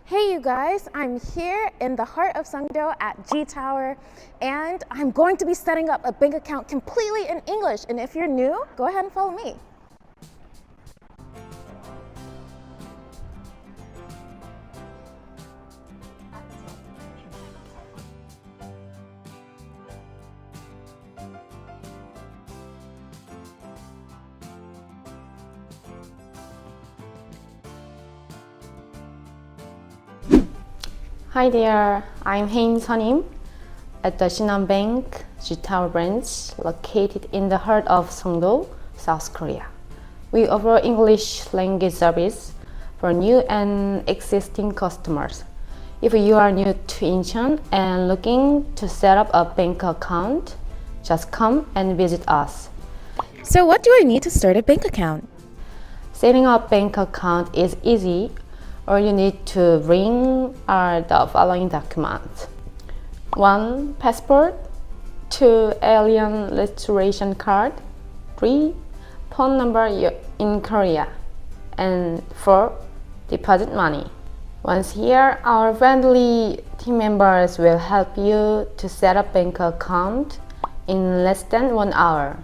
Hey you guys, I'm here in the heart of Songdo at G Tower, and I'm going to be setting up a bank account completely in English. And if you're new, go ahead and follow me. Hi there, I'm Shinhan at the Shinhan Bank G Tower branch located in the heart of Songdo, South Korea. We offer English language service for new and existing customers. If you are new to Incheon and looking to set up a bank account, just come and visit us. So what do I need to start a bank account? Setting up bank account is easy. All you need to bring are the following documents. 1. Passport. 2. Alien registration card. 3. Phone number in Korea. And 4. Deposit money. Once here, our friendly team members will help you to set up bank account in less than 1 hour.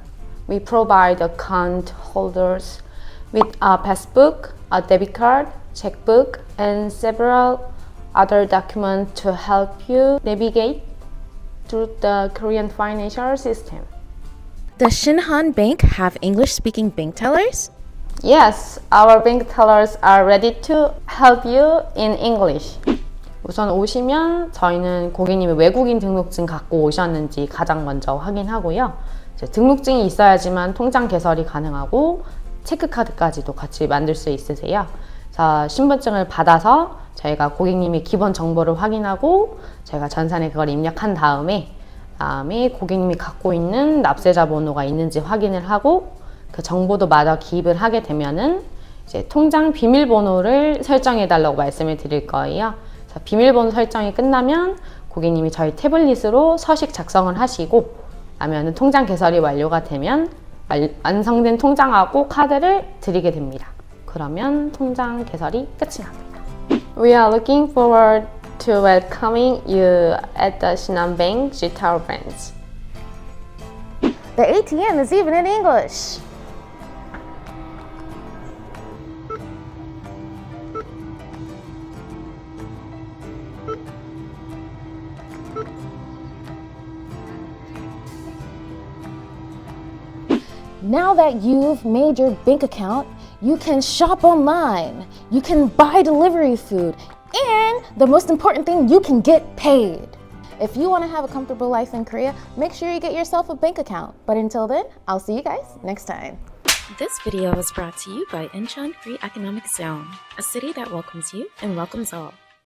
We provide account holders with a passbook, a debit card, checkbook, and several other documents to help you navigate through the Korean financial system. Does Shinhan Bank have English-speaking bank tellers? Yes, our bank tellers are ready to help you in English. 우선 오시면 저희는 고객님이 외국인 등록증 갖고 오셨는지 가장 먼저 확인하고요. 등록증이 있어야지만 통장 개설이 가능하고 체크카드까지도 같이 만들 수 있으세요. 자, 신분증을 받아서 저희가 고객님의 기본 정보를 확인하고 저희가 전산에 그걸 입력한 다음에 고객님이 갖고 있는 납세자 번호가 있는지 확인을 하고 그 정보도 마저 기입을 하게 되면은 이제 통장 비밀번호를 설정해 달라고 말씀을 드릴 거예요. 자, 비밀번호 설정이 끝나면 고객님이 저희 태블릿으로 서식 작성을 하시고 나면은 통장 개설이 완료가 되면 완성된 통장하고 카드를 드리게 됩니다. 그러면 통장 개설이 끝이 납니다. We are looking forward to welcoming you at the Shinhan Bank G Tower branch. The ATM is even in English. Now that you've made your bank account, you can shop online, you can buy delivery food, and the most important thing, you can get paid. If you want to have a comfortable life in Korea, make sure you get yourself a bank account. But until then, I'll see you guys next time. This video was brought to you by Incheon Free Economic Zone, a city that welcomes you and welcomes all.